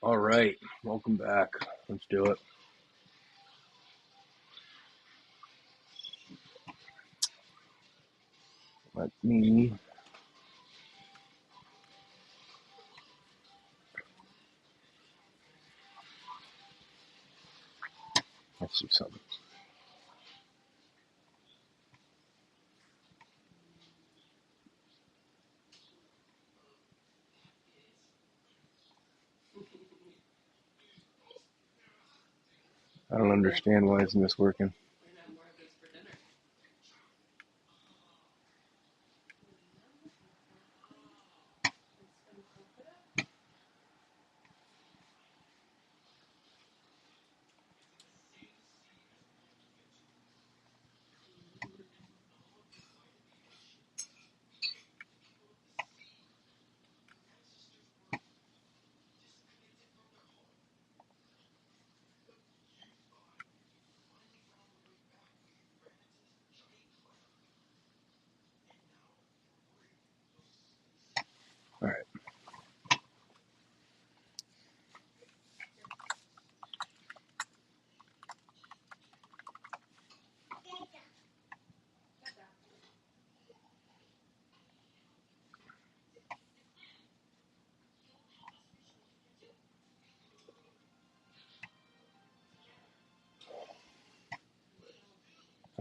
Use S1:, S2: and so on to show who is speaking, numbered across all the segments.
S1: All right, welcome back. Let's do it. Let's do something. I don't understand why isn't this working.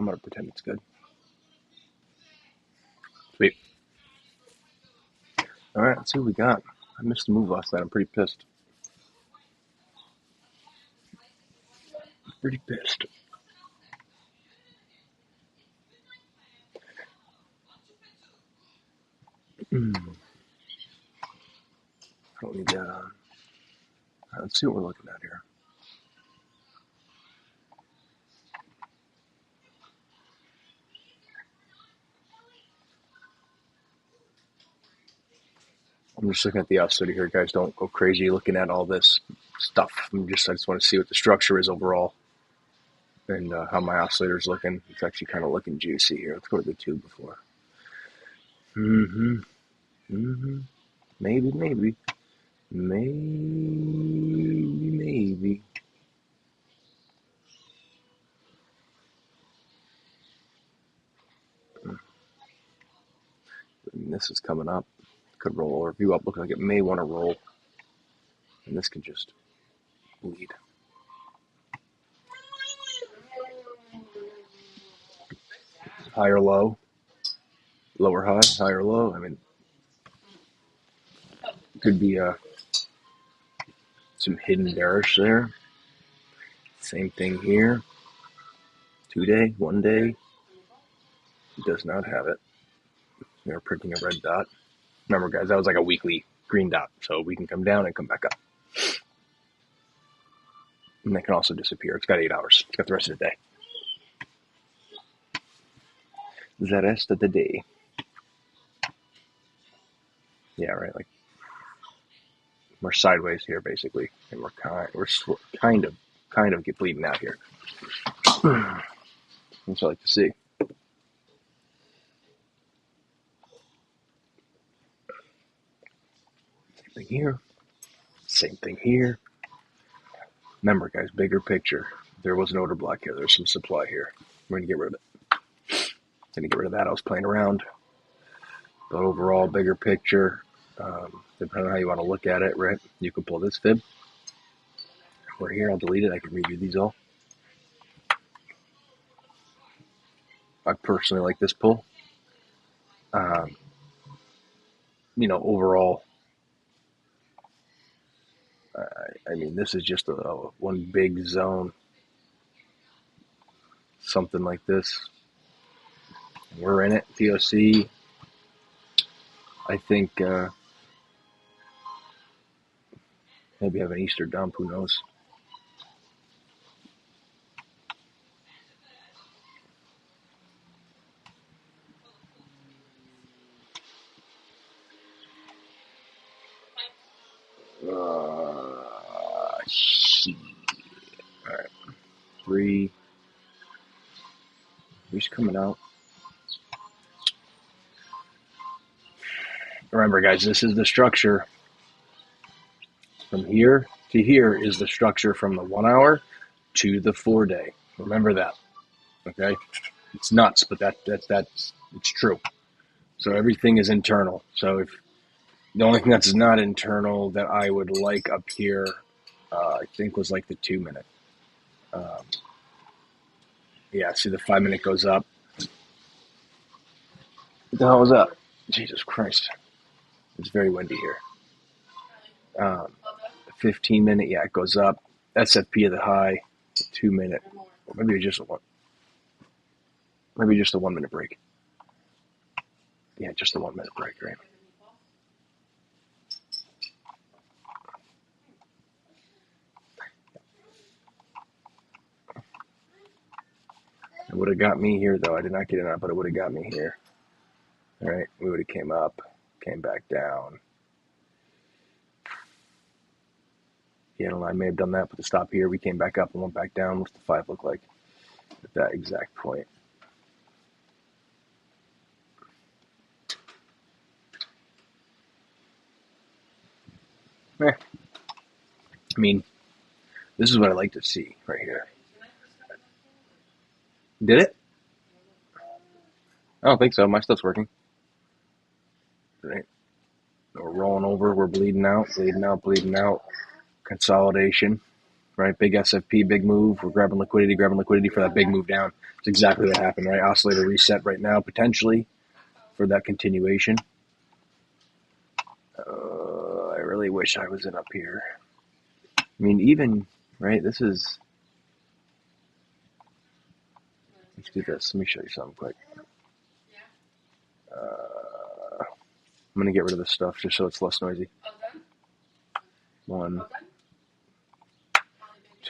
S1: I'm gonna pretend it's good. Sweet. All right, let's see what we got. I missed the move last night. I'm pretty pissed. Pretty pissed. I don't need that on. All right, let's see what we're looking at here. I'm just looking at the oscillator here, guys. Don't go crazy looking at all this stuff. I just want to see what the structure is overall and how my oscillator's looking. It's actually kind of looking juicy here. Let's go to the tube before. Maybe. This is coming up. Could roll or view up. Looks like it may want to roll. And this can just bleed. Higher low. Lower high. Higher low. I mean, could be some hidden bearish there. Same thing here. 2 day, 1 day. It does not have it. They're printing a red dot. Remember, guys, that was like a weekly green dot. So we can come down and come back up. And that can also disappear. It's got 8 hours. It's got the rest of the day. The rest of the day. Yeah, right. Like we're sideways here, basically, and we're kind of get bleeding out here. That's what I like to see. Same thing here. Same thing here. Remember, guys, bigger picture. There was an order block here. There's some supply here. We're going to get rid of it. Going to get rid of that. I was playing around. But overall, bigger picture, depending on how you want to look at it, right? You can pull this fib. We're here. I'll delete it. I can redo these all. I personally like this pull. Overall, I mean, this is just one big zone. Something like this. We're in it. TOC. I think maybe have an Easter dump. Who knows? All right. 3. Who's coming out? Remember, guys, this is the structure. From here to here is the structure from the 1 hour to the 4 day. Remember that. Okay? It's nuts, but that's it's true. So everything is internal. So if the only thing that's not internal that I would like up here, I think was like the 2 minute. Yeah, see the 5 minute goes up. What the hell was that? Jesus Christ. It's very windy here. 15 minute, yeah, it goes up. SFP of the high, 2 minute. Maybe just a 1 minute break. Yeah, just a 1 minute break, right? It would have got me here, though. I did not get it up, but it would have got me here. All right, we would have came up, came back down. Yeah, I may have done that, but to stop here, we came back up and went back down. What's the 5 look like at that exact point? I mean, this is what I like to see right here. Did it? I don't think so. My stuff's working. Right. We're rolling over. We're bleeding out. Consolidation. right? Big SFP, big move. We're grabbing liquidity for that big move down. It's exactly what happened, right? Oscillator reset right now, potentially, for that continuation. I really wish I was in up here. I mean, even, right, this is, let's do this. Let me show you something quick. I'm going to get rid of this stuff just so it's less noisy. 1,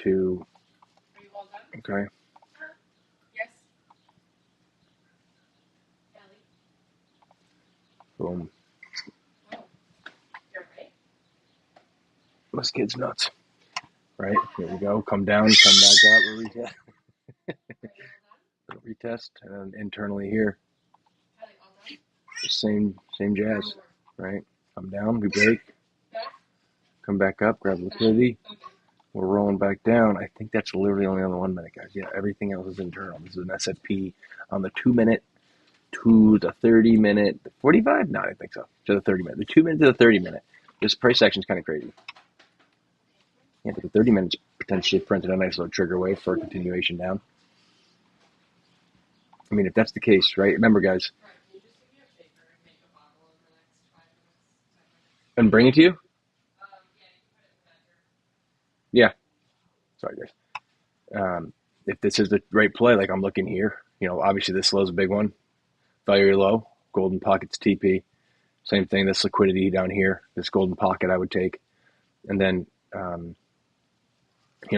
S1: 2, okay. Boom. This kid's nuts. Right, here we go. Come down, come back up. Retest, and internally here, same jazz. Right, come down, we break, come back up, grab liquidity. We're rolling back down. I think that's literally only on the 1 minute, guys. Yeah, everything else is internal. This is an SFP on the 2 minute to the 30 minute, the 45? No, I don't think so. To the 30 minute, the 2 minute to the 30 minute. This price action is kind of crazy. Yeah, but the 30 minutes potentially printed a nice little trigger wave for a continuation down. I mean, if that's the case, right? Remember, guys. And bring it to you? Yeah. Sorry, guys. If this is the right play, like I'm looking here, obviously this low is a big one. Value low, golden pockets TP. Same thing, this liquidity down here, this golden pocket I would take. And then,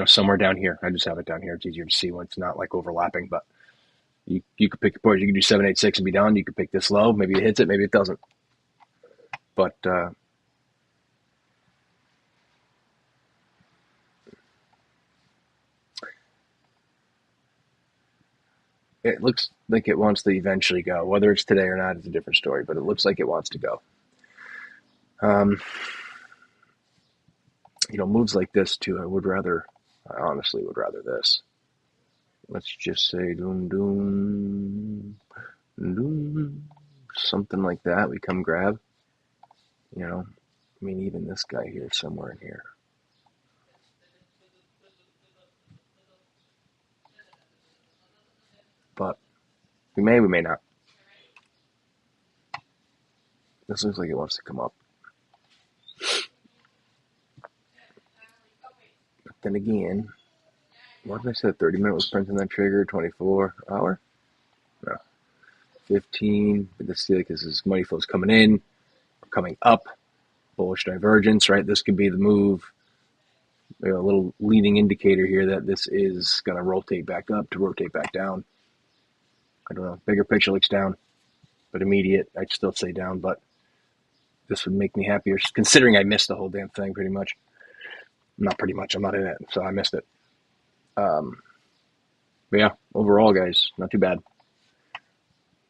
S1: somewhere down here. I just have it down here. It's easier to see when it's not like overlapping, but you could pick your points. You could do 786 and be done. You could pick this low. Maybe it hits it, maybe it doesn't. But it looks like it wants to eventually go. Whether it's today or not is a different story, but it looks like it wants to go. Moves like this too, I honestly would rather this. Let's just say doom, doom, doom, something like that. We come grab, even this guy here, somewhere in here. But we may not. This looks like it wants to come up. But then again, what did I say? 30 minute was printing that trigger, 24 hour? No. 15. But this is money flows coming in, coming up, bullish divergence, right? This could be the move. A little leading indicator here that this is going to rotate back up to rotate back down. I don't know. Bigger picture looks down, but immediate, I'd still say down, but this would make me happier considering I missed the whole damn thing pretty much. Not pretty much. I'm not in it, so I missed it. But yeah, overall, guys, not too bad.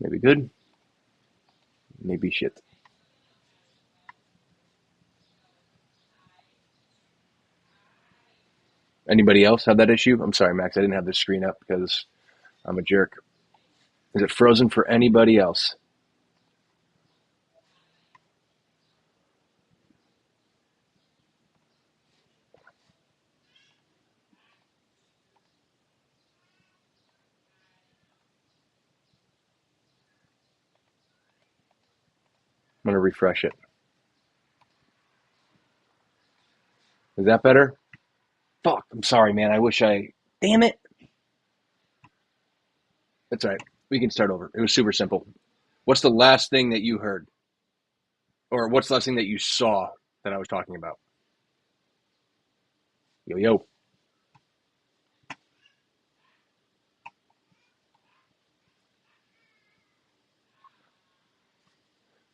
S1: Maybe good, maybe shit. Anybody else have that issue? I'm sorry, Max, I didn't have the screen up because I'm a jerk. Is it frozen for anybody else? I'm going to refresh it. Is that better? Fuck, I'm sorry, man. Damn it. That's all right. We can start over. It was super simple. What's the last thing that you heard? Or what's the last thing that you saw that I was talking about? Yo.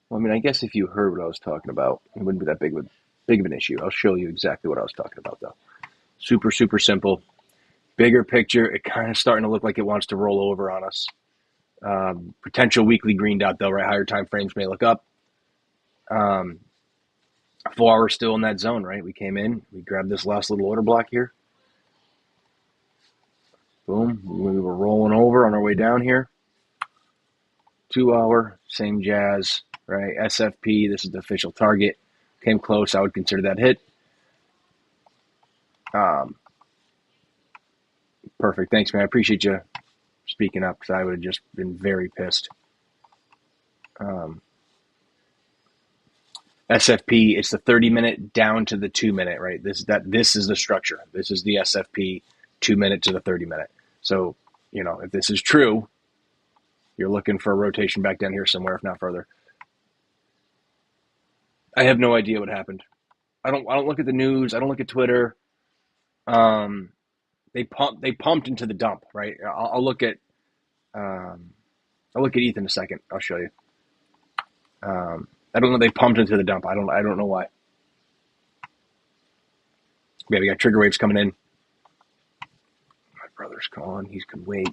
S1: Well, I guess if you heard what I was talking about, it wouldn't be that big of an issue. I'll show you exactly what I was talking about, though. Super, super simple. Bigger picture, it kind of starting to look like it wants to roll over on us. Potential weekly green dot, though, right? Higher time frames may look up. 4 hours still in that zone, right? We came in, we grabbed this last little order block here. Boom. We were rolling over on our way down here. 2 hour, same jazz, right? SFP, this is the official target. Came close, I would consider that hit. Perfect. Thanks, man. I appreciate you speaking up because I would have just been very pissed. SFP, it's the 30-minute down to the 2-minute, right? This is the structure. This is the SFP 2-minute to the 30-minute. So, if this is true, you're looking for a rotation back down here somewhere, if not further. I have no idea what happened. I don't look at the news. I don't look at Twitter. They pumped into the dump, right? I'll look at ETH in a second. I'll show you. I don't know. They pumped into the dump. I don't know why. Yeah, we got trigger waves coming in. My brother's calling. He can wait.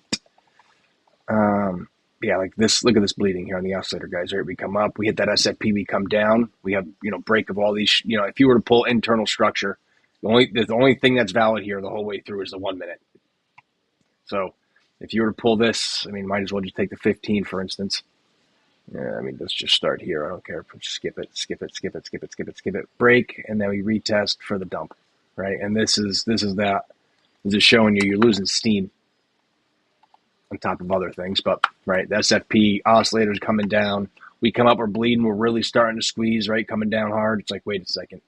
S1: Yeah, like this. Look at this bleeding here on the oscillator, guys. Right, we come up. We hit that SFP. We come down. We have break of all these. If you were to pull internal structure, the only thing that's valid here the whole way through is the 1 minute. So if you were to pull this, might as well just take the 15, for instance. Yeah, let's just start here. I don't care. Skip it. Break, and then we retest for the dump, right? And this is that. This is showing you're losing steam on top of other things, but right, the SFP oscillators coming down. We come up, we're bleeding, we're really starting to squeeze, right? Coming down hard. It's like, wait a second,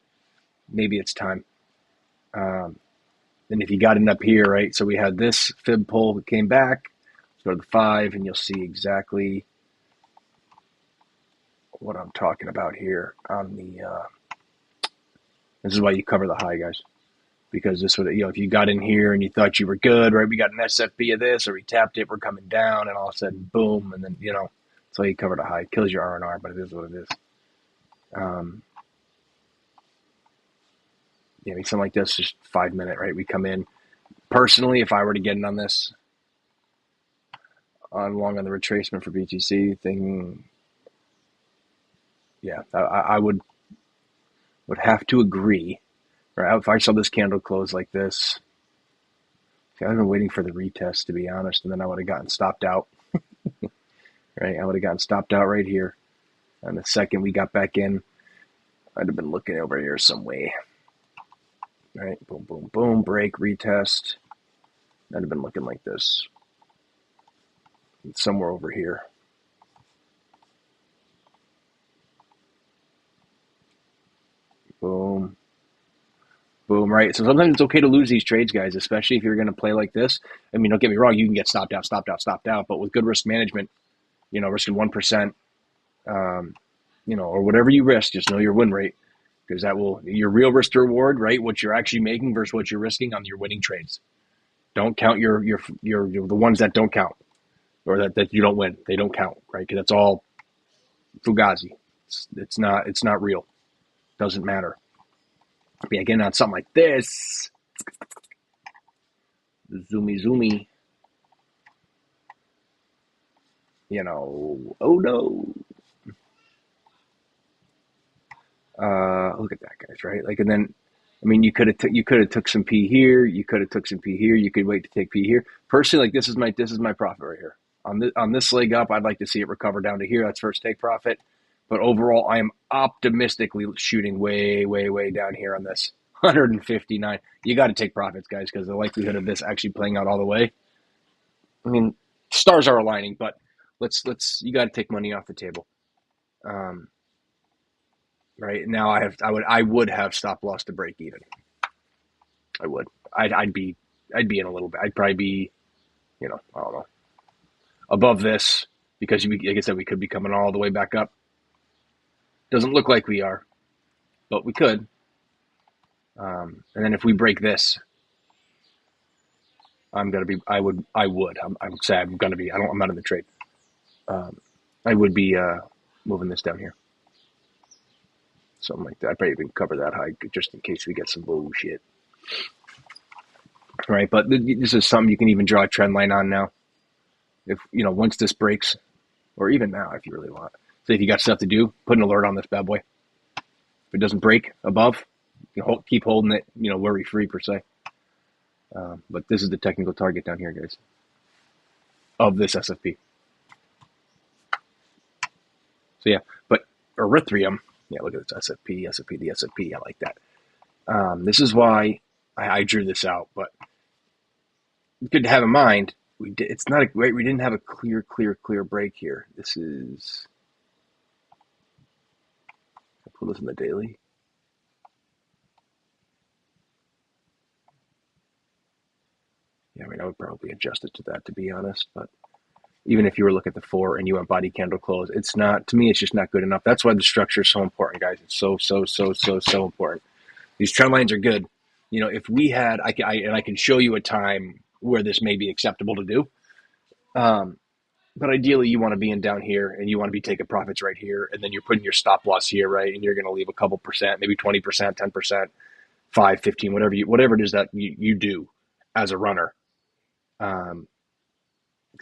S1: maybe it's time. Then if you got it up here, right? So we had this fib pull that came back. Let's go to the 5, and you'll see exactly what I'm talking about here on the. This is why you cover the high, guys, because this would, if you got in here and you thought you were good, right? We got an SFP of this, or we tapped it, we're coming down, and all of a sudden, boom, and then so you cover the high. It kills your R&R, but it is what it is. Something like this, just 5 minute, right? We come in. Personally, if I were to get in on this, along on the retracement for BTC thing, yeah, I would have to agree. Right? If I saw this candle close like this, I've been waiting for the retest, to be honest, and then I would have gotten stopped out. Right? I would have gotten stopped out right here. And the second we got back in, I'd have been looking over here some way. Right? Boom, boom, boom, break, retest. I'd have been looking like this. Somewhere over here. Boom. Boom, right? So sometimes it's okay to lose these trades, guys, especially if you're going to play like this. Don't get me wrong, you can get stopped out, but with good risk management, risking 1%, or whatever you risk, just know your win rate, because that will, your real risk to reward, right? What you're actually making versus what you're risking on your winning trades. Don't count your the ones that don't count, or that you don't win. They don't count, right? Because that's all fugazi. It's not real. Doesn't matter. Yeah, getting on something like this, zoomy, oh no. Look at that, guys, right? Like, and then, you could have took some P here, you could have took some P here, you could wait to take P here. Personally, like, this is my profit right here. On this leg up, I'd like to see it recover down to here. That's first take profit. But overall, I am optimistically shooting way, way, way down here on this. 159. You got to take profits, guys, because the likelihood of this actually playing out all the way. Stars are aligning, but you got to take money off the table. Right now, I would have stop loss to break even. I would. I'd be in a little bit. I'd probably be, I don't know, above this, because like I said, we could be coming all the way back up. Doesn't look like we are, but we could. And then if we break this, I'm not in the trade. I would be moving this down here. Something like that. I'd probably even cover that high just in case we get some bullshit. Right, but this is something you can even draw a trend line on now. If, once this breaks, or even now if you really want. So if you got stuff to do, put an alert on this bad boy. If it doesn't break above, you can keep holding it, worry-free per se. But this is the technical target down here, guys, of this SFP. So yeah, but Ethereum, yeah, look at this SFP, the SFP, I like that. This is why I drew this out, but good to have in mind. It's not a great. We didn't have a clear break here. This is. I'll put this in the daily. Yeah, I mean, I would probably adjust it to that, to be honest. But even if you were looking at the 4 and you went body candle close, it's not, to me, it's just not good enough. That's why the structure is so important, guys. It's so important. These trend lines are good. You know, if we had, I can show you a time where this may be acceptable to do. Um, but ideally, you want to be in down here and you want to be taking profits right here. And then you're putting your stop loss here, right? And you're going to leave a couple percent, maybe 20%, 10%, 5, 15, whatever it is that you do as a runner. Um,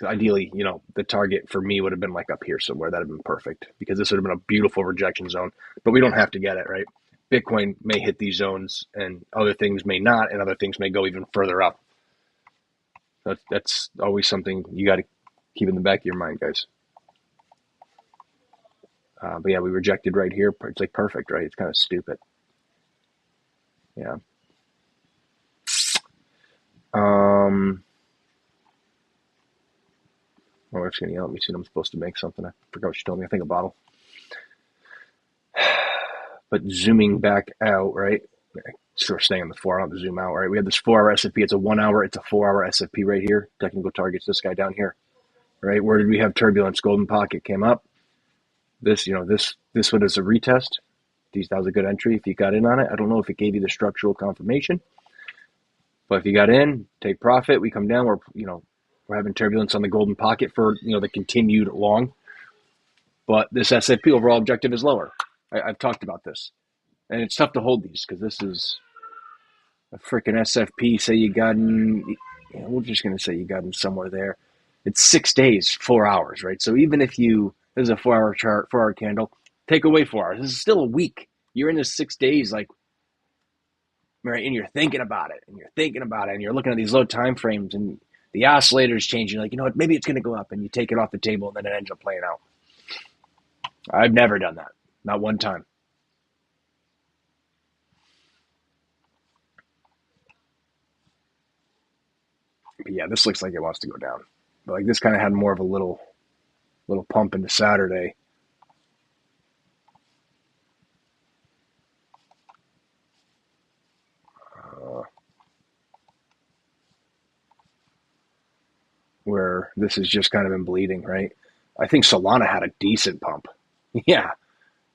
S1: Ideally, you know, the target for me would have been like up here somewhere. That'd have been perfect because this would have been a beautiful rejection zone. But we don't have to get it, right? Bitcoin may hit these zones and other things may not, and other things may go even further up. That's always something you got to keep in the back of your mind, guys. But yeah, we rejected right here. It's like perfect, right? It's kind of stupid. Yeah. My wife's going to yell at me soon. I'm supposed to make something. I forgot what she told me. I think a bottle. But zooming back out, right? Sort of staying on the 4 hour, I don't have to zoom out, right? We have this 4 hour SFP. It's a 1 hour, it's a 4 hour SFP right here. Technical targets this guy down here, right? Where did we have turbulence? Golden pocket came up. This, you know, this one is a retest. That was a good entry if you got in on it. I don't know if it gave you the structural confirmation, but if you got in, take profit. We come down. We're having turbulence on the golden pocket for the continued long, but this SFP overall objective is lower. I've talked about this, and it's tough to hold these because this is a freaking SFP. Say you got in, we're just going to say you got in somewhere there. It's 6 days, 4 hours, right? So even if this is a 4 hour chart, 4 hour candle, take away 4 hours. This is still a week. You're in this 6 days, like, right? And you're thinking about it, and you're looking at these low time frames, and the oscillator is changing. Like, you know what? Maybe it's going to go up, and you take it off the table, and then it ends up playing out. I've never done that, not one time. But yeah, this looks like it wants to go down. But like this kind of had more of a little pump into Saturday. Where this has just kind of been bleeding, right? I think Solana had a decent pump. Yeah,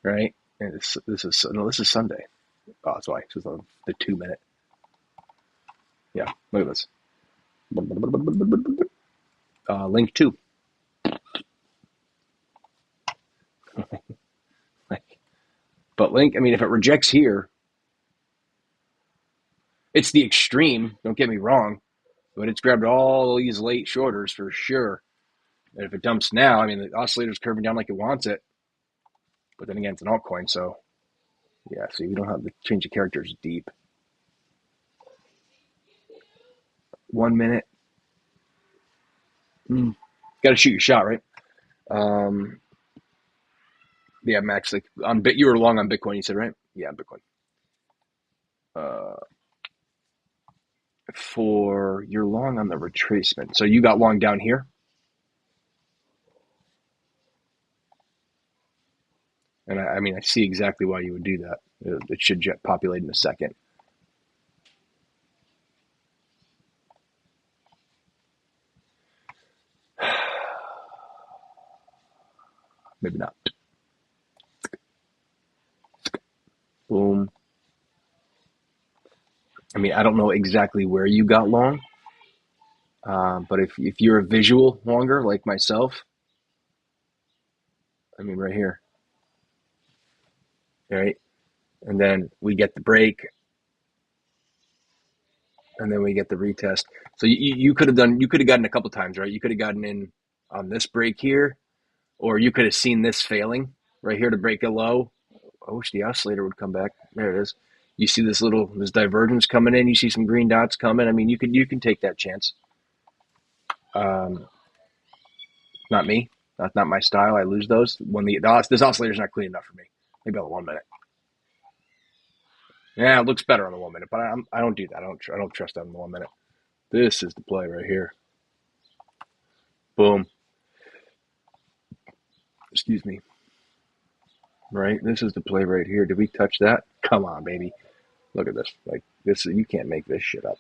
S1: right. And this is Sunday. Oh, that's why. This is the 2 minute. Yeah, look at this. Link 2. But Link, I mean, if it rejects here, it's the extreme. Don't get me wrong, but it's grabbed all these late shorters for sure. And if it dumps now, I mean, the oscillator's curving down like it wants it. But then again, it's an altcoin, so yeah. See, we don't have the change of characters deep. 1 minute. Got to shoot your shot, right? Yeah, Max. Like you were long on Bitcoin. You said, right? Yeah, Bitcoin. For you're long on the retracement. So you got long down here. And I mean, I see exactly why you would do that. It should populate in a second. Maybe not. Boom. I mean, I don't know exactly where you got long, but if you're a visual longer like myself, I mean, right here, right? And then we get the break, and then we get the retest. So you could have gotten a couple times, right? You could have gotten in on this break here, or you could have seen this failing right here to break a low. I wish the oscillator would come back. There it is. You see this divergence coming in. You see some green dots coming. I mean, you can take that chance. Not me. That's not my style. I lose those when this oscillator's not clean enough for me. Maybe on the 1 minute. Yeah, it looks better on the 1 minute, but I don't do that. I don't trust that on the 1 minute. This is the play right here. Boom. Excuse me. Right? This is the play right here. Did we touch that? Come on, baby. Look at this. Like this, you can't make this shit up.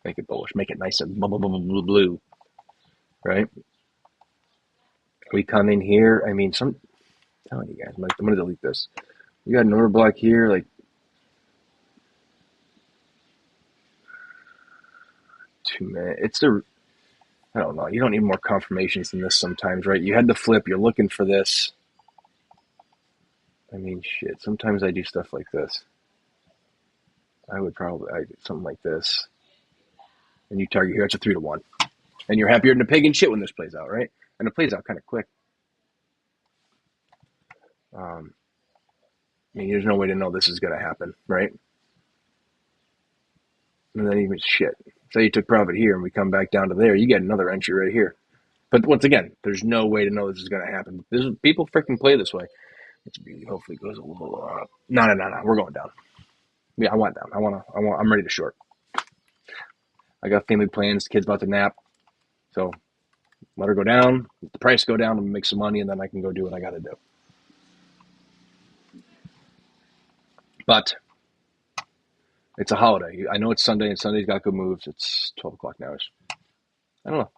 S1: Make it bullish. Make it nice and blue. Right? We come in here. I mean, I'm telling you guys, I'm gonna delete this. We got an order block here, like 2 minutes. It's the I don't know. You don't need more confirmations than this sometimes, right? You had the flip. You're looking for this. I mean, shit. Sometimes I do stuff like this. I do something like this, and you target here. It's a 3-1, and you're happier than a pig in shit when this plays out, right? And it plays out kind of quick. I mean, there's no way to know this is going to happen, right? And then even shit. Say you took profit here, and we come back down to there. You get another entry right here. But once again, there's no way to know this is going to happen. People freaking play this way. It's beauty. Hopefully, it goes a little up. No. We're going down. Yeah, I want down. I'm ready to short. I got family plans. The kid's about to nap. So let her go down. Let the price go down and make some money, and then I can go do what I got to do. But it's a holiday. I know it's Sunday, and Sunday's got good moves. It's 12 o'clock now. I don't know.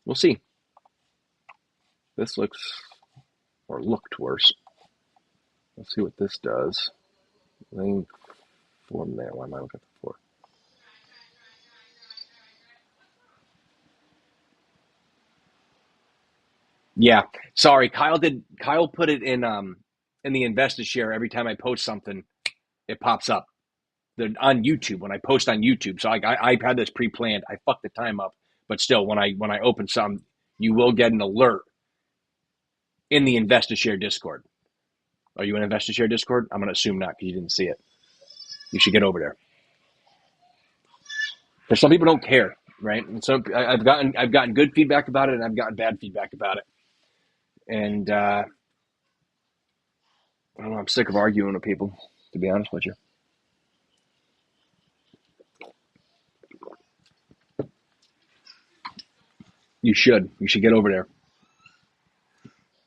S1: We'll see. This looked worse. Let's see what this does. Lane 4 minute. Why am I looking at 4? Yeah. Sorry, Kyle put it in the investor share every time I post something, it pops up. They're on YouTube when I post on YouTube. So I've had this pre-planned. I fucked the time up, but still, when I open some, you will get an alert in the investor share Discord. Are you in investor share Discord? I'm gonna assume not because you didn't see it. You should get over there. Because some people don't care, right? And so I've gotten good feedback about it, and I've gotten bad feedback about it. And I don't know. I'm sick of arguing with people, to be honest with you. You should. You should get over there.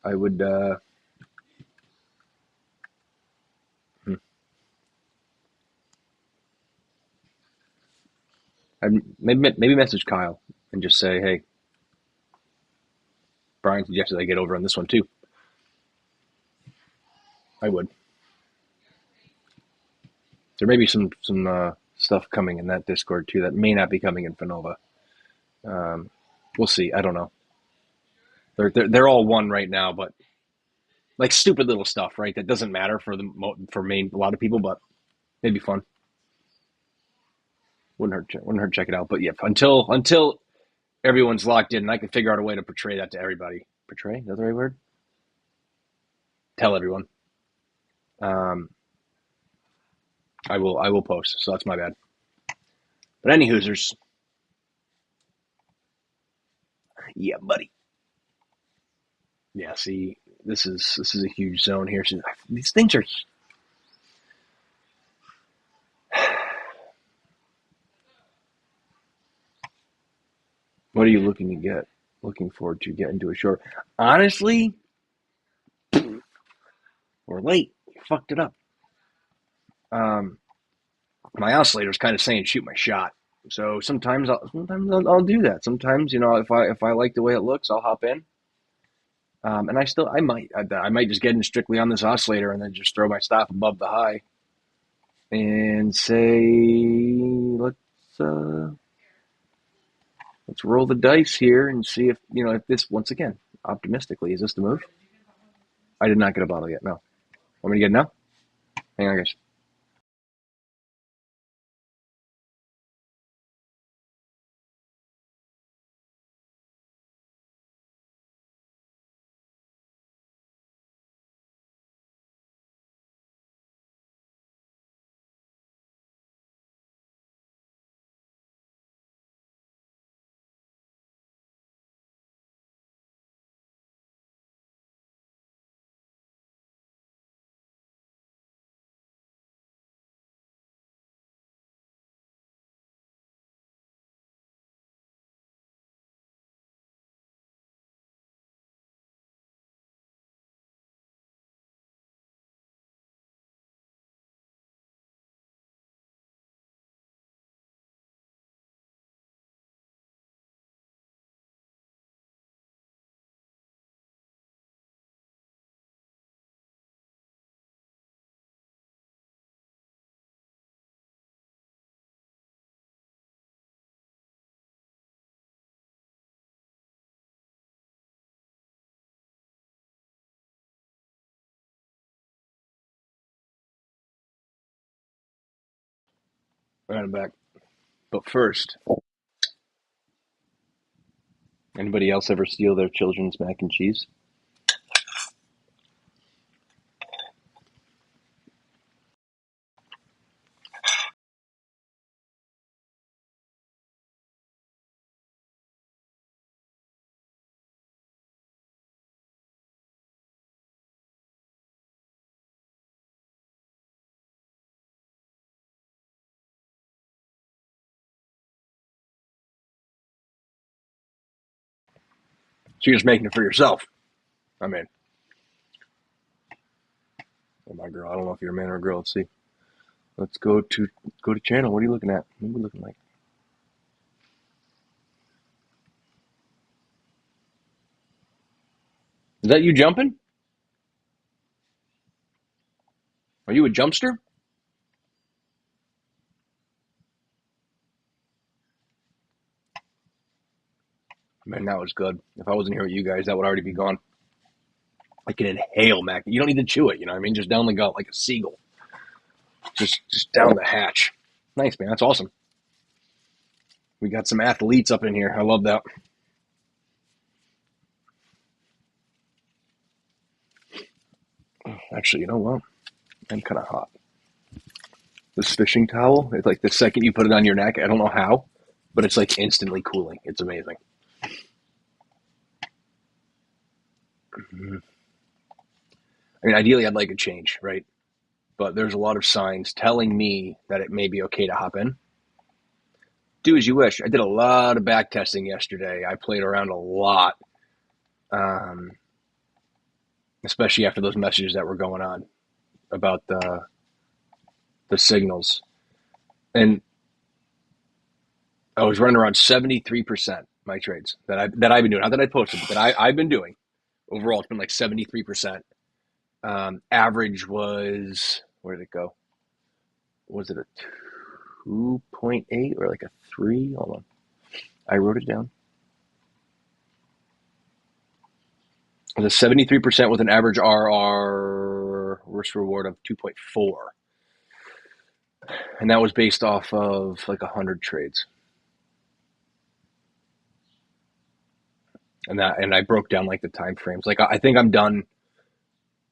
S1: I would. Maybe message Kyle and just say, "Hey, Brian suggested I get over on this one too." I would. There may be some stuff coming in that Discord too that may not be coming in Fanova. We'll see. I don't know. They're all one right now, but like stupid little stuff, right? That doesn't matter for a lot of people, but maybe fun. Wouldn't hurt check it out. But yeah, until everyone's locked in, and I can figure out a way to portray that to everybody. Portray? Is that the right word? Tell everyone. Um, I will post. So that's my bad. But any Hoosers, yeah, buddy. Yeah, see, this is a huge zone here. So these things are. What are you looking to get? Looking forward to getting to a short. Honestly, we're late. You fucked it up. Um, my oscillator's kind of saying shoot my shot. So sometimes I'll do that. Sometimes if I like the way it looks, I'll hop in. And I might just get in strictly on this oscillator and then just throw my stop above the high and say uh, let's roll the dice here and see if this once again optimistically is this the move? I did not get a bottle yet. No. Want me to get it now? Hang on, guys. All right, I'm back. But first, anybody else ever steal their children's mac and cheese? So you're just making it for yourself. I mean, oh my girl, I don't know if you're a man or a girl. Let's see. Let's go to channel. What are you looking at? What are we looking like? Is that you jumping? Are you a jumpster? Man, that was good. If I wasn't here with you guys, that would already be gone. I can inhale mac. You don't need to chew it. You know what I mean? Just down the gut like a seagull. Just down the hatch. Nice, man. That's awesome. We got some athletes up in here. I love that. Actually, you know what? I'm kind of hot. This fishing towel, it's like the second you put it on your neck, I don't know how, but it's like instantly cooling. It's amazing. I mean, ideally, I'd like a change, right? But there's a lot of signs telling me that it may be okay to hop in. Do as you wish. I did a lot of back testing yesterday. I played around a lot, um, especially after those messages that were going on about the signals. And I was running around 73% my trades that I've been doing. Not that I posted, but I've been doing. Overall, it's been like 73%. Average was, where did it go? Was it a 2.8 or like a 3? Hold on. I wrote it down. It was a 73% with an average RR risk reward of 2.4. And that was based off of like 100 trades. And I broke down like the time frames. Like I think I'm done.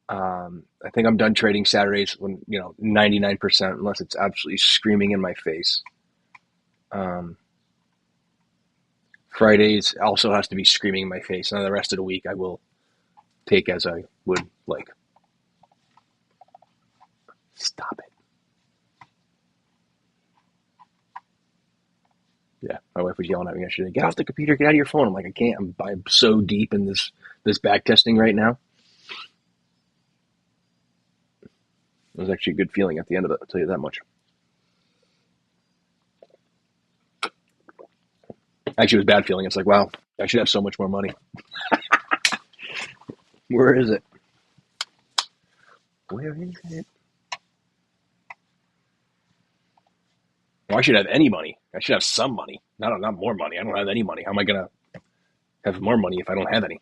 S1: I think I'm done trading Saturdays when 99% unless it's absolutely screaming in my face. Um, Fridays also has to be screaming in my face, and then the rest of the week I will take as I would like. Stop it. Yeah, my wife was yelling at me yesterday. Get off the computer. Get out of your phone. I'm like, I can't. I'm so deep in this back testing right now. It was actually a good feeling at the end of it. I'll tell you that much. Actually, it was a bad feeling. It's like, wow, I should have so much more money. Where is it? Where is it? Well, I should have any money. I should have some money. Not more money. I don't have any money. How am I gonna have more money if I don't have any?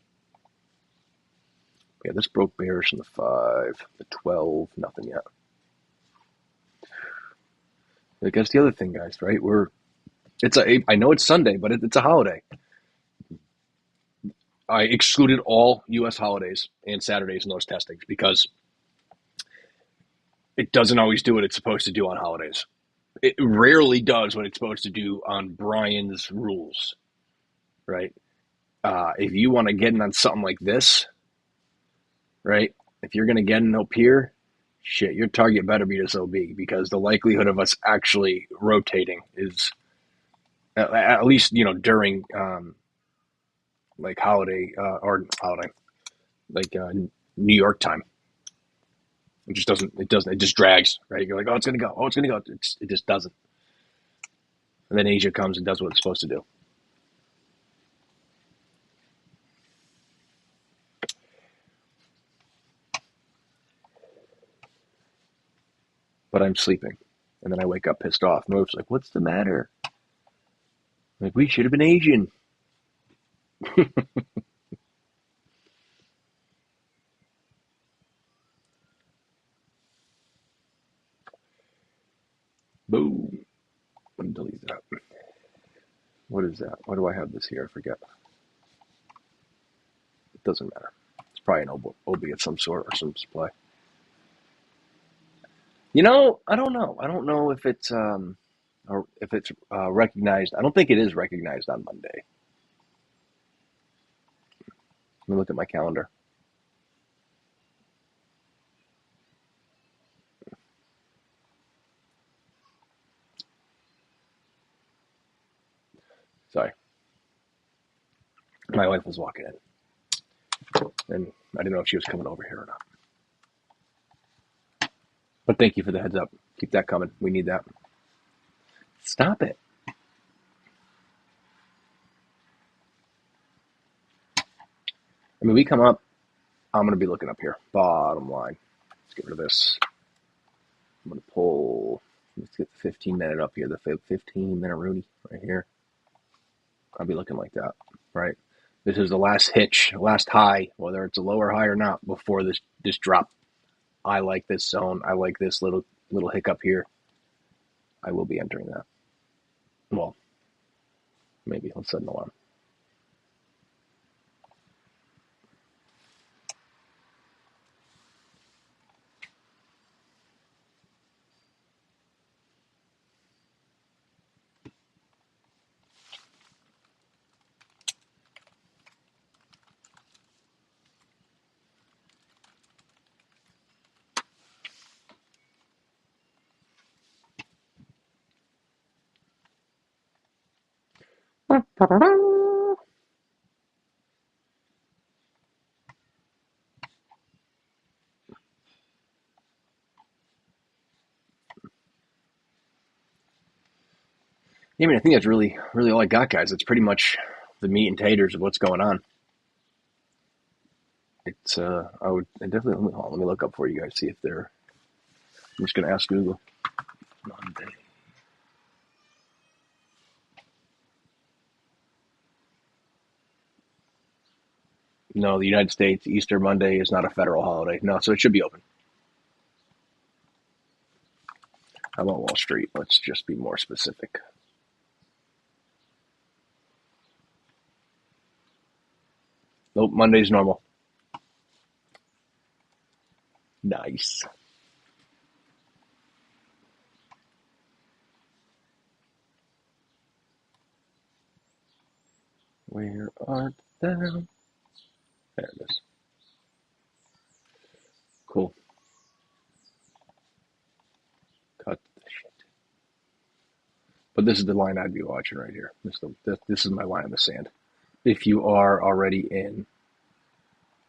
S1: Yeah, this broke bears from the 5, the 12, nothing yet. I guess the other thing, guys, right? I know it's Sunday, but it's a holiday. I excluded all U.S. holidays and Saturdays in those testings because it doesn't always do what it's supposed to do on holidays. It rarely does what it's supposed to do on Brian's rules, right? If you want to get in on something like this, right? If you're going to get in up here, shit, your target better be this OB because the likelihood of us actually rotating is at least during like holiday or holiday like New York time. It just doesn't. It doesn't. It just drags. Right? You're like, oh, it's gonna go. Oh, it's gonna go. It just doesn't. And then Asia comes and does what it's supposed to do. But I'm sleeping, and then I wake up pissed off. Nove's like, what's the matter? I'm like, we should have been Asian. Boom. Let me delete that. What is that? Why do I have this here? I forget. It doesn't matter. It's probably an OB of some sort or some supply. You know, I don't know. I don't know if it's recognized. I don't think it is recognized on Monday. Let me look at my calendar. Sorry. My wife was walking in, and I didn't know if she was coming over here or not. But thank you for the heads up. Keep that coming. We need that. Stop it. I mean, we come up, I'm going to be looking up here. Bottom line. Let's get rid of this. I'm going to pull, let's get the 15-minute up here, the 15-minute Rooney right here. I'll be looking like that, right? This is the last hitch, last high, whether it's a lower high or not, before this drop. I like this zone. I like this little hiccup here. I will be entering that. Well, maybe. Let's set an alarm. Yeah, I mean, I think that's really, really all I got, guys. It's pretty much the meat and taters of what's going on. It's, I definitely, let me look up for you guys, see if they're, I'm just going to ask Google. Monday. No, the United States, Easter Monday is not a federal holiday. No, so it should be open. How about Wall Street? Let's just be more specific. Nope, Monday's normal. Nice. Where art thou? There it is. Cool. Cut the shit. But this is the line I'd be watching right here. This is my line in the sand. If you are already in,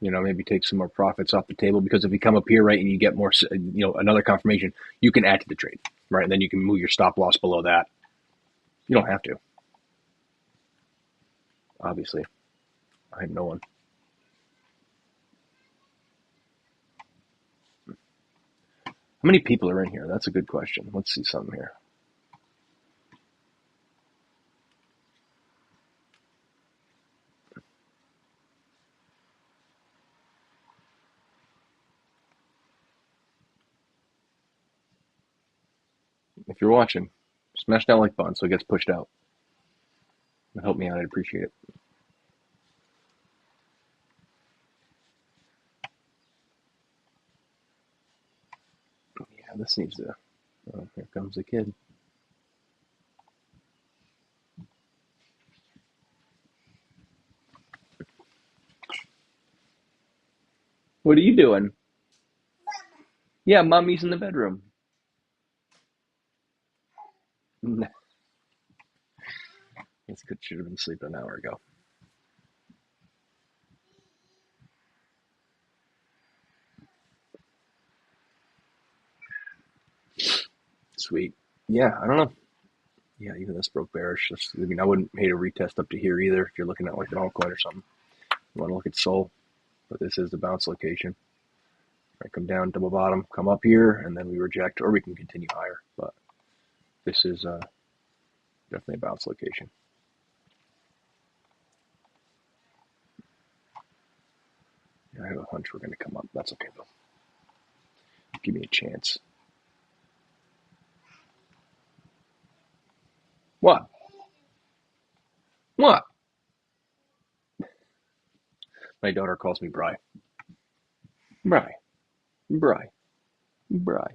S1: maybe take some more profits off the table, because if you come up here, right, and you get more, another confirmation, you can add to the trade, right? And then you can move your stop loss below that. You don't have to. Obviously. I have no one. How many people are in here? That's a good question. Let's see something here. If you're watching, smash that like button so it gets pushed out. It'd help me out. I'd appreciate it. Yeah, this needs to. Oh, here comes the kid. What are you doing? Yeah, mommy's in the bedroom. This kid should have been sleeping an hour ago. Sweet. Yeah, I don't know. Yeah, even this broke bearish. I mean, I wouldn't hate a retest up to here either if you're looking at like an altcoin or something. You want to look at Sol, but this is the bounce location. I come down, double bottom, come up here, and then we reject, or we can continue higher. But this is definitely a bounce location. I have a hunch we're going to come up. That's okay, though. Give me a chance. What? What? My daughter calls me Bry. Bry. Bry. Bry.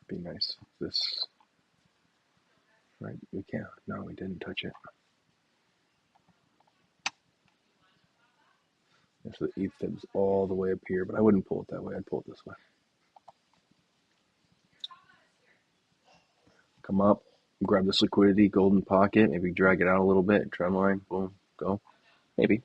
S1: Be nice. This. Right? We can't. No, we didn't touch it. So the ETH fib's all the way up here, but I wouldn't pull it that way. I'd pull it this way. Come up, grab this liquidity, golden pocket, maybe drag it out a little bit, trend line, boom, go. Maybe.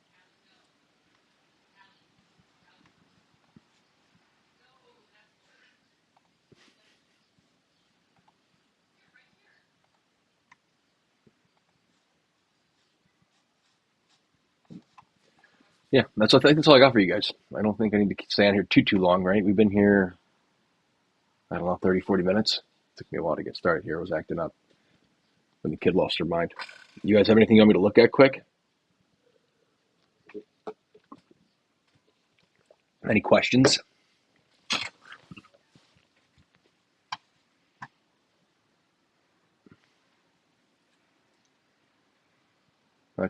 S1: Yeah, that's what I think. That's all I got for you guys. I don't think I need to stay on here too long, right? We've been here, I don't know, 30, 40 minutes. It took me a while to get started here. I was acting up when the kid lost her mind. You guys have anything you want me to look at quick? Any questions?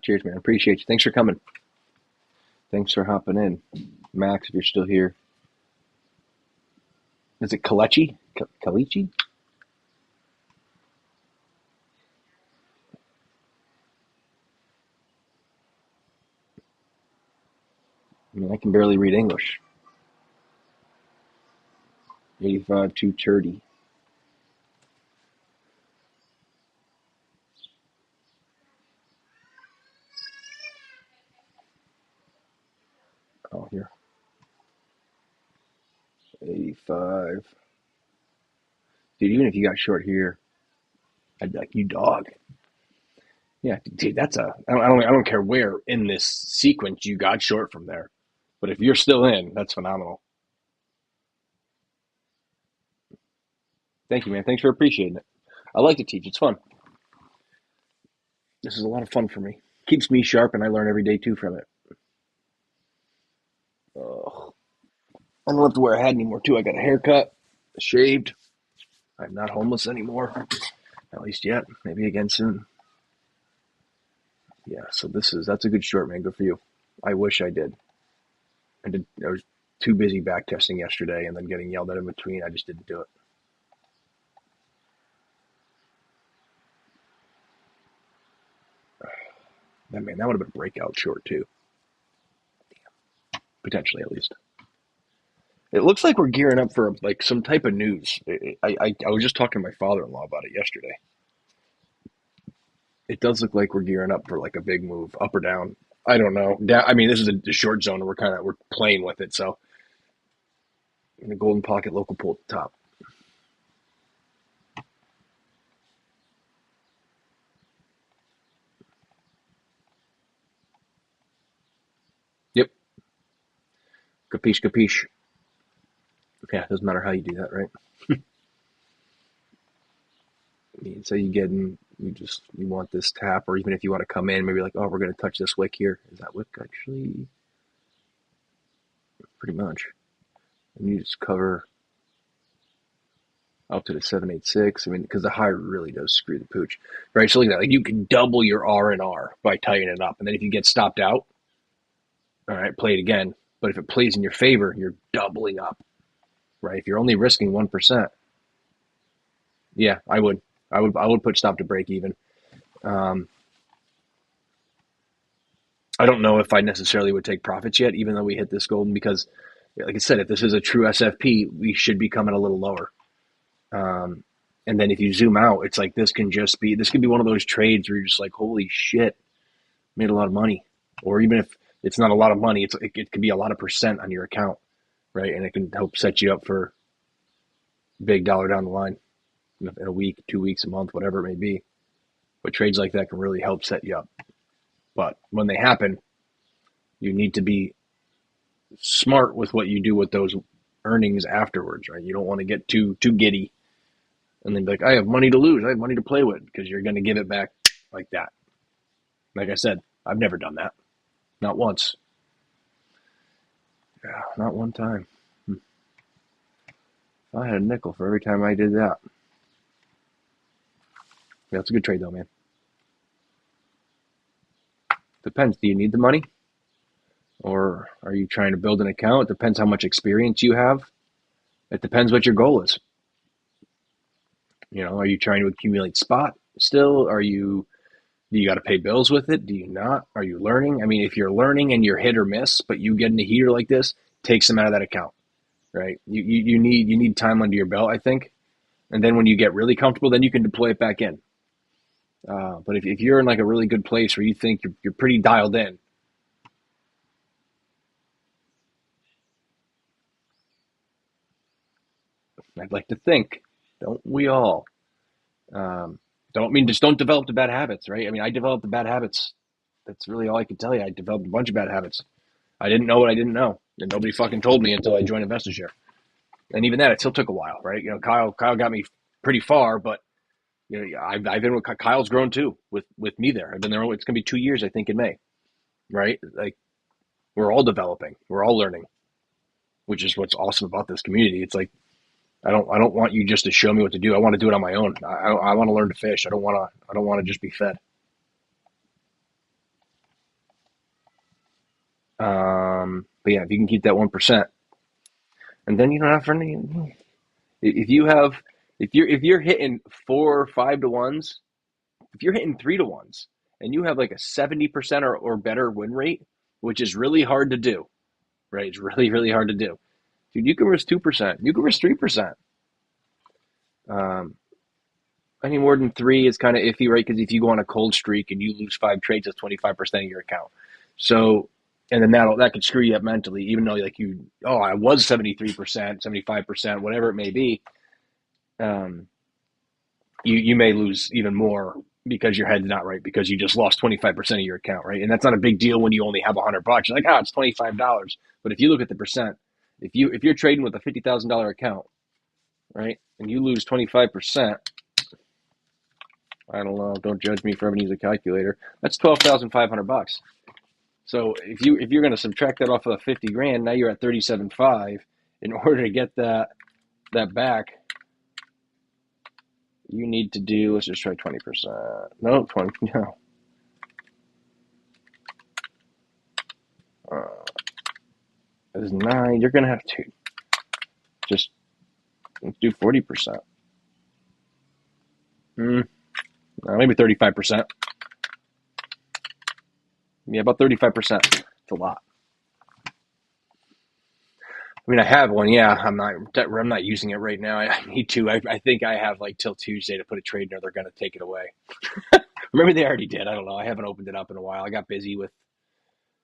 S1: Cheers, man. Appreciate you. Thanks for coming. Thanks for hopping in. Max, if you're still here. Is it Kalechi? Kalechi? I mean, I can barely read English. 85 230. Oh, here. 85. Dude, even if you got short here, I'd be like, you dog. Yeah, dude, that's a. I don't care where in this sequence you got short from there, but if you're still in, that's phenomenal. Thank you, man. Thanks for appreciating it. I like to teach. It's fun. This is a lot of fun for me. Keeps me sharp, and I learn every day too from it. Ugh. I don't have to wear a hat anymore too. I got a haircut, shaved. I'm not homeless anymore, at least yet. Maybe again soon. Yeah. So that's a good short, man. Good for you. I wish I did. I was too busy back testing yesterday, and then getting yelled at in between. I just didn't do it. That would have been a breakout short too, potentially at least. It looks like we're gearing up for like some type of news. I was just talking to my father-in-law about it yesterday. It does look like we're gearing up for like a big move, up or down. I don't know. I mean, this is a short zone, and we're playing with it. So, in the golden pocket, local pull at the top. Yep. Capiche, capiche. Yeah, it doesn't matter how you do that, right? I mean, say you want this tap, or even if you want to come in, maybe like, oh, we're going to touch this wick here. Is that wick actually pretty much? And you just cover up to the 786. I mean, because the high really does screw the pooch, right? So look at that. Like you can double your R&R by tightening it up, and then if you get stopped out, all right, play it again. But if it plays in your favor, you're doubling up, right? If you're only risking 1%, yeah, I would put stop to break even. Um, I don't know if I necessarily would take profits yet, even though we hit this golden, because, like I said, if this is a true SFP, we should be coming a little lower. Um, and then if you zoom out, it's like this can be one of those trades where you're just like, holy shit, made a lot of money. Or even if it's not a lot of money, it could be a lot of percent on your account, right? And it can help set you up for big dollar down the line in a week, 2 weeks, a month, whatever it may be. But trades like that can really help set you up. But when they happen, you need to be smart with what you do with those earnings afterwards, right? You don't want to get too giddy And then be like, I have money to lose. I have money to play with, because you're going to give it back like that. Like I said, I've never done that. Not once. Yeah, not one time. I had a nickel for every time I did that. Yeah, it's a good trade though, man. Depends. Do you need the money? Or are you trying to build an account? It depends how much experience you have. It depends what your goal is. Are you trying to accumulate spot still? Do you got to pay bills with it? Do you not? Are you learning? I mean, if you're learning and you're hit or miss, but you get in a heater like this, take some out of that account, right? You need time under your belt, I think. And then when you get really comfortable, then you can deploy it back in. But if you're in like a really good place where you think you're pretty dialed in, I'd like to think, don't we all? Um, just don't develop the bad habits, right? I mean, I developed the bad habits. That's really all I can tell you. I developed a bunch of bad habits. I didn't know what I didn't know, and nobody fucking told me until I joined InvestorShare. And even that, it still took a while, right? Kyle got me pretty far, but I've been with Kyle's grown too with me there. I've been there. It's gonna be 2 years, I think, in May, right? Like we're all developing, we're all learning, which is what's awesome about this community. It's like I don't want you just to show me what to do. I want to do it on my own. I want to learn to fish. I don't want to just be fed. But yeah, if you can keep that 1%, and then you don't have for any. If you have, if you're hitting 4 5 to 1s, if you're hitting 3 to 1s, and you have like a 70% or better win rate, which is really hard to do, right? It's really really hard to do, dude. You can risk 2%. You can risk 3%. Um, any more than three is kind of iffy, right? Because if you go on a cold streak and you lose 5 trades, that's 25% of your account. So, and then that could screw you up mentally, even though like I was 73%, 75%, whatever it may be. Um, you may lose even more because your head's not right, because you just lost 25% of your account, right? And that's not a big deal when you only have $100. You're like, it's $25. But if you look at the percent, if you're trading with a $50,000 account, right, and you lose 25%, I don't know. Don't judge me for having to use a calculator. That's $12,500. So if you're going to subtract that off of the 50 grand, now you're at 37.5. In order to get that back, you need to do. Let's just try 20%. No, 20. No. Is 9. You're going to have to just let's do 40%. Maybe 35%. Yeah, about 35%. It's a lot. I mean, I have one. Yeah, I'm not using it right now. I need to. I think I have like till Tuesday to put a trade in, or they're going to take it away. Maybe they already did. I don't know. I haven't opened it up in a while. I got busy with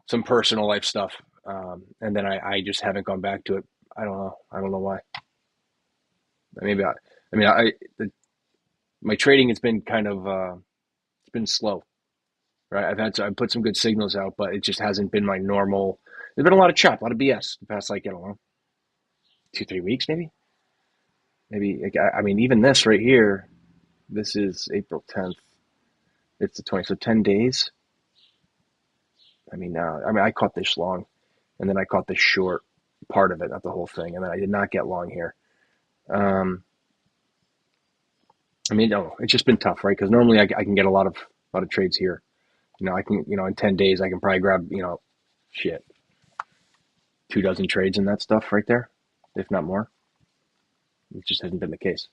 S1: some personal life stuff, and then I just haven't gone back to it. I don't know. I don't know why. Maybe I mean, my trading has been kind of it's been slow, right? I've put some good signals out, but it just hasn't been my normal. There's been a lot of chop, a lot of BS the past, like, I don't know, 2 3 weeks maybe. Like, I mean, even this right here, this is April 10th. It's the 20th, so 10 days. I caught this long, and then I caught this short part of it, not the whole thing, and then I did not get long here. Um, no, it's just been tough, right? Because normally I can get a lot of trades here. I can, in 10 days I can probably grab, shit, 2 dozen trades and that stuff right there, if not more. It just hasn't been the case.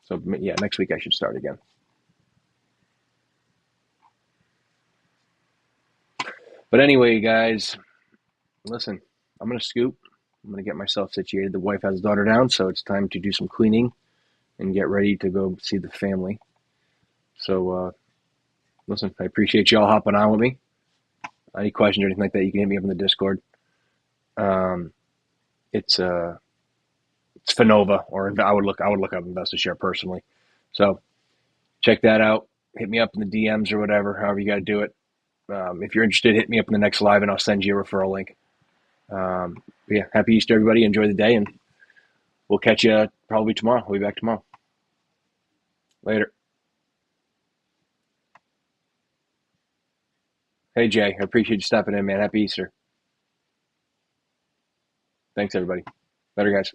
S1: So yeah, next week I should start again. But anyway, guys, listen, I'm going to scoop. I'm going to get myself situated. The wife has the daughter down, so it's time to do some cleaning and get ready to go see the family. So, listen, I appreciate y'all hopping on with me. Any questions or anything like that, you can hit me up in the Discord. It's Fanova, or I would look up InvestorShare personally. So check that out. Hit me up in the DMs or whatever, however you got to do it. If you're interested, hit me up in the next live, and I'll send you a referral link. But yeah, happy Easter, everybody. Enjoy the day, and we'll catch you probably tomorrow. We'll be back tomorrow. Later. Hey, Jay, I appreciate you stopping in, man. Happy Easter. Thanks, everybody. Later, guys.